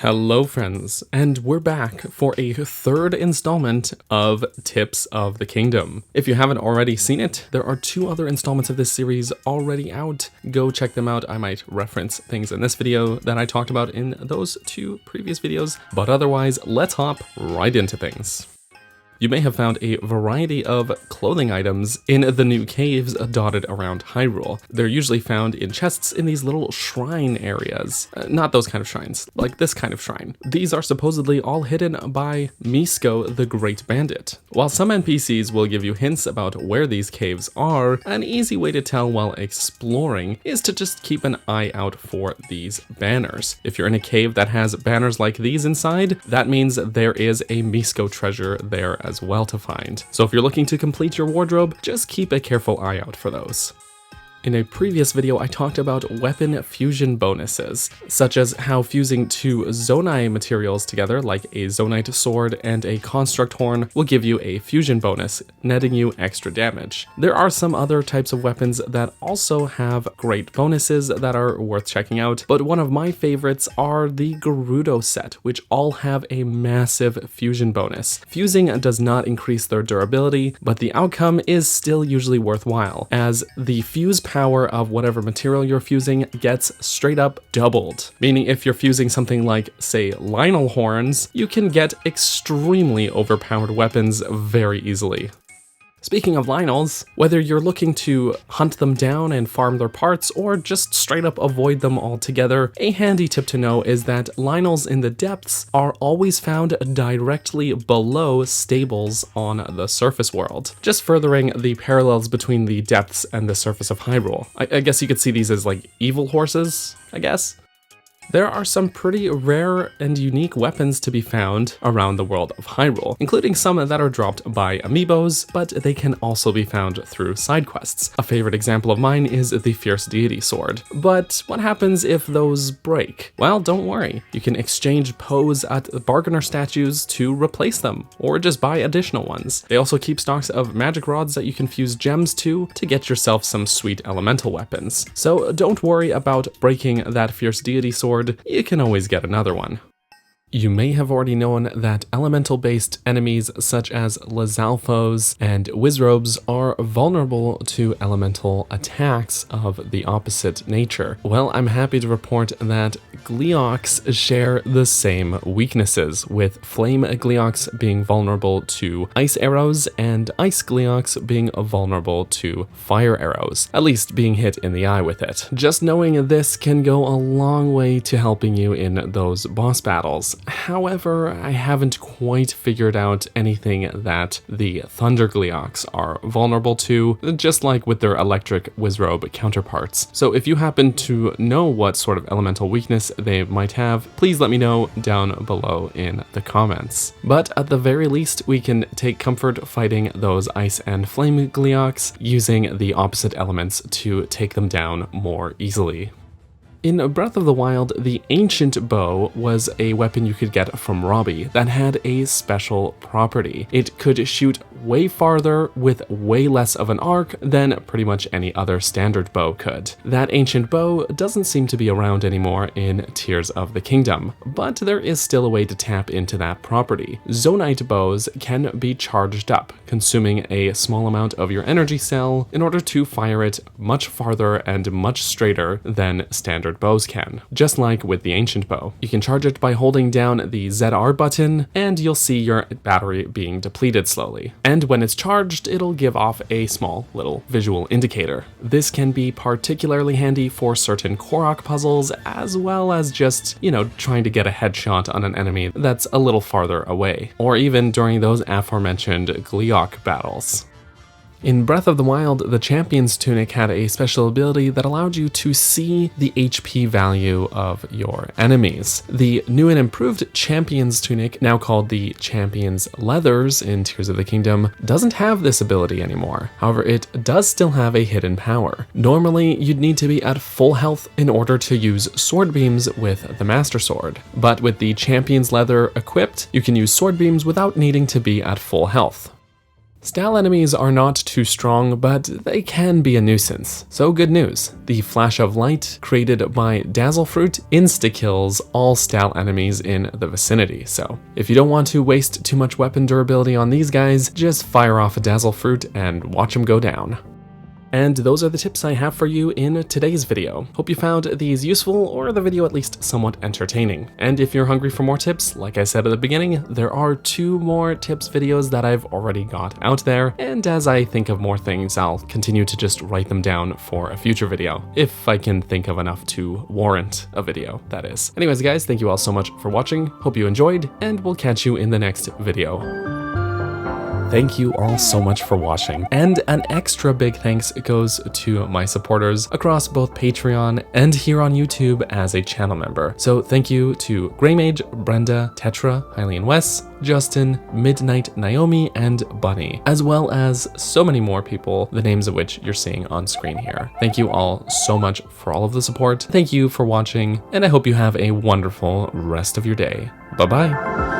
Hello friends, and we're back for a third installment of Tips of the Kingdom. If you haven't already seen it, there are 2 other installments of this series already out. Go check them out. I might reference things in this video that I talked about in those 2 previous videos, but otherwise, let's hop right into things. You may have found a variety of clothing items in the new caves dotted around Hyrule. They're usually found in chests in these little shrine areas. Not those kind of shrines, like this kind of shrine. These are supposedly all hidden by Misko, the Great Bandit. While some NPCs will give you hints about where these caves are, an easy way to tell while exploring is to just keep an eye out for these banners. If you're in a cave that has banners like these inside, that means there is a Misko treasure there as well to find. So if you're looking to complete your wardrobe, just keep a careful eye out for those. In a previous video, I talked about weapon fusion bonuses, such as how fusing 2 Zonai materials together, like a Zonite sword and a construct horn, will give you a fusion bonus, netting you extra damage. There are some other types of weapons that also have great bonuses that are worth checking out, but one of my favorites are the Gerudo set, which all have a massive fusion bonus. Fusing does not increase their durability, but the outcome is still usually worthwhile, as the fuse power of whatever material you're fusing gets straight up doubled. Meaning if you're fusing something like, say, Lynel horns, you can get extremely overpowered weapons very easily. Speaking of Lynels, whether you're looking to hunt them down and farm their parts or just straight up avoid them altogether, a handy tip to know is that Lynels in the depths are always found directly below stables on the surface world, just furthering the parallels between the depths and the surface of Hyrule. I guess you could see these as like evil horses, I guess? There are some pretty rare and unique weapons to be found around the world of Hyrule, including some that are dropped by amiibos, but they can also be found through side quests. A favorite example of mine is the Fierce Deity Sword. But what happens if those break? Well, don't worry. You can exchange Poes at Bargainer statues to replace them, or just buy additional ones. They also keep stocks of magic rods that you can fuse gems to get yourself some sweet elemental weapons. So don't worry about breaking that Fierce Deity Sword. You can always get another one. You may have already known that elemental-based enemies such as Lizalfos and Wizrobes are vulnerable to elemental attacks of the opposite nature. Well, I'm happy to report that Gleeoks share the same weaknesses, with Flame Gleeoks being vulnerable to ice arrows and Ice Gleeoks being vulnerable to fire arrows, at least being hit in the eye with it. Just knowing this can go a long way to helping you in those boss battles. However, I haven't quite figured out anything that the Thunder Gleeoks are vulnerable to, just like with their electric Wizrobe counterparts. So if you happen to know what sort of elemental weakness they might have, please let me know down below in the comments. But at the very least, we can take comfort fighting those Ice and Flame Gleeoks, using the opposite elements to take them down more easily. In Breath of the Wild, the Ancient Bow was a weapon you could get from Robbie that had a special property. It could shoot way farther with way less of an arc than pretty much any other standard bow could. That Ancient Bow doesn't seem to be around anymore in Tears of the Kingdom, but there is still a way to tap into that property. Zonite bows can be charged up, consuming a small amount of your energy cell in order to fire it much farther and much straighter than standard bows can. Just like with the Ancient Bow, you can charge it by holding down the ZR button, and you'll see your battery being depleted slowly. And when it's charged, it'll give off a small little visual indicator. This can be particularly handy for certain Korok puzzles, as well as just, trying to get a headshot on an enemy that's a little farther away, or even during those aforementioned Gleeok battles. In Breath of the Wild, the Champion's Tunic had a special ability that allowed you to see the HP value of your enemies. The new and improved Champion's Tunic, now called the Champion's Leathers in Tears of the Kingdom, doesn't have this ability anymore. However, it does still have a hidden power. Normally, you'd need to be at full health in order to use sword beams with the Master Sword. But with the Champion's Leather equipped, you can use sword beams without needing to be at full health. Stal enemies are not too strong, but they can be a nuisance. So good news, the Flash of Light, created by Dazzle Fruit, insta-kills all Stal enemies in the vicinity. So if you don't want to waste too much weapon durability on these guys, just fire off a Dazzle Fruit and watch them go down. And those are the tips I have for you in today's video. Hope you found these useful, or the video at least somewhat entertaining. And if you're hungry for more tips, like I said at the beginning, there are 2 more tips videos that I've already got out there, and as I think of more things, I'll continue to just write them down for a future video, if I can think of enough to warrant a video, that is. Anyways guys, thank you all so much for watching, hope you enjoyed, and we'll catch you in the next video. Thank you all so much for watching, and an extra big thanks goes to my supporters across both Patreon and here on YouTube as a channel member. So thank you to Greymage, Brenda, Tetra, Hylian Wes, Justin, Midnight Naomi, and Bunny, as well as so many more people, the names of which you're seeing on screen here. Thank you all so much for all of the support. Thank you for watching, and I hope you have a wonderful rest of your day. Bye-bye.